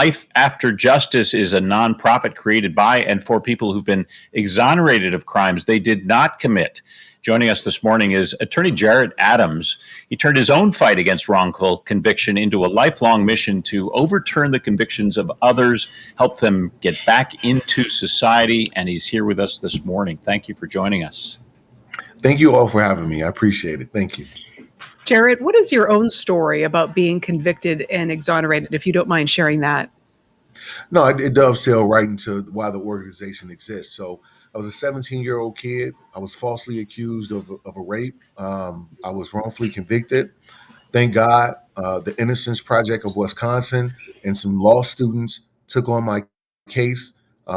Life After Justice is a nonprofit created by and for people who've been exonerated of crimes they did not commit. Joining us this morning is attorney Jarrett Adams. He turned his own fight against wrongful conviction into a lifelong mission to overturn the convictions of others, help them get back into society, and he's here with us this morning. Thank you for joining us. Thank you all for having me. I appreciate it. Thank you. Jarrett, what is your own story about being convicted and exonerated, if you don't mind sharing that? No, it dovetails right into why the organization exists. So I was a 17-year-old kid. I was falsely accused of a rape. I was wrongfully convicted. Thank God, the Innocence Project of Wisconsin and some law students took on my case.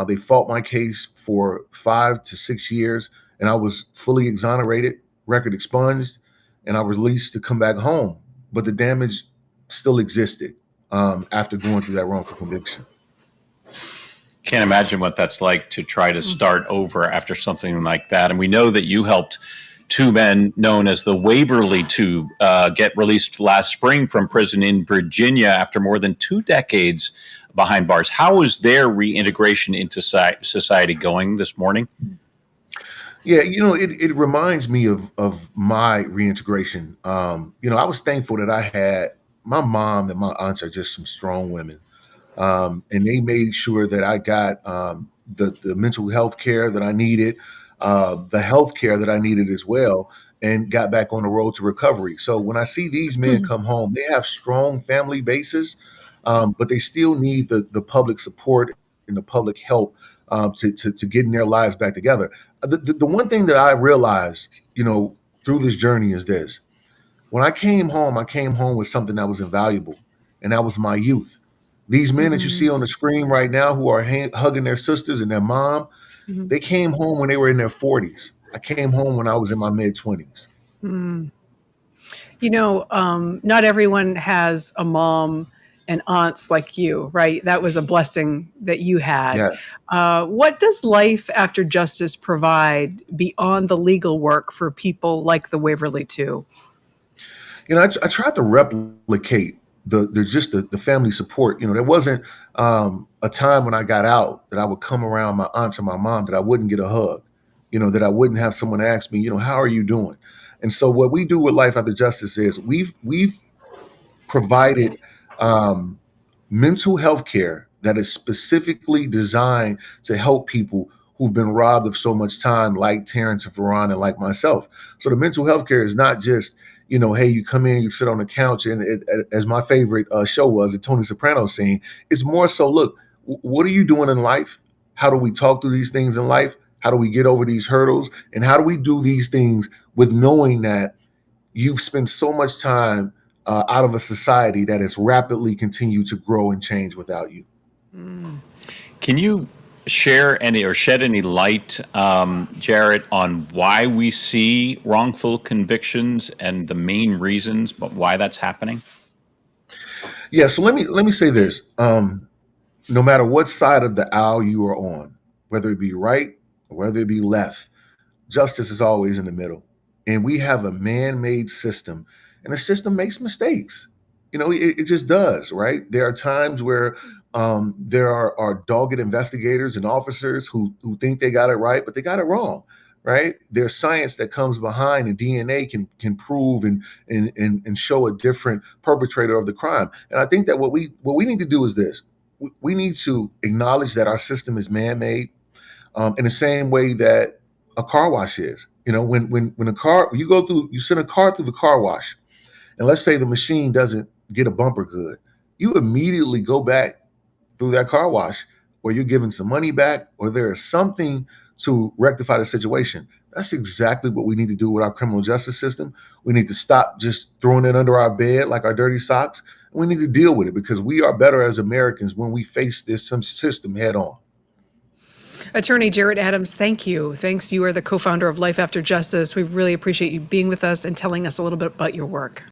They fought my case for 5 to 6 years, and I was fully exonerated, record expunged, and I was released to come back home. But the damage still existed after going through that wrongful conviction. Can't imagine what that's like to try to start over after something like that. And we know that you helped two men known as the Waverly Two get released last spring from prison in Virginia after more than 2 decades behind bars. How is their reintegration into society going this morning? Yeah, it reminds me of my reintegration. I was thankful that I had my mom and my aunts are just some strong women. And they made sure that I got the mental health care that I needed, the health care that I needed as well, and got back on the road to recovery. So when I see these men come home, they have strong family bases, but they still need the public support and the public help to getting their lives back together. The one thing that I realized, through this journey is this. When I came home with something that was invaluable, and that was my youth. These men that you see on the screen right now who are hugging their sisters and their mom, they came home when they were in their 40s. I came home when I was in my mid-20s. Not everyone has a mom and aunts like you, right? That was a blessing that you had. Yes. What does Life After Justice provide beyond the legal work for people like the Waverly Two? I tried to replicate the family support. There wasn't a time when I got out that I would come around my aunt or my mom that I wouldn't get a hug, that I wouldn't have someone ask me, how are you doing? And so what we do with Life After Justice is we've provided mental health care that is specifically designed to help people who've been robbed of so much time, like Terrence and Ferran and like myself. So the mental health care is not just, hey, you come in, you sit on the couch, and as my favorite show was, the Tony Soprano scene, it's more so, look, what are you doing in life? How do we talk through these things in life? How do we get over these hurdles? And how do we do these things with knowing that you've spent so much time out of a society that has rapidly continued to grow and change without you? Can you share any or shed any light, Jarrett, on why we see wrongful convictions and the main reasons, but why that's happening? Yeah, so let me say this. No matter what side of the aisle you are on, whether it be right or whether it be left, justice is always in the middle. And we have a man-made system, and the system makes mistakes. It just does, right? There are times where there are dogged investigators and officers who think they got it right, but they got it wrong, right? There's science that comes behind, and DNA can prove and show a different perpetrator of the crime. And I think that what we need to do is this: we need to acknowledge that our system is man-made, in the same way that a car wash is. When a car, you send a car through the car wash, and let's say the machine doesn't get a bumper good, you immediately go back through that car wash where you're giving some money back, or there is something to rectify the situation. That's exactly what we need to do with our criminal justice system. We need to stop just throwing it under our bed like our dirty socks. And we need to deal with it, because we are better as Americans when we face this system head on. Attorney Jarrett Adams, thank you. Thanks. You are the co-founder of Life After Justice. We really appreciate you being with us and telling us a little bit about your work.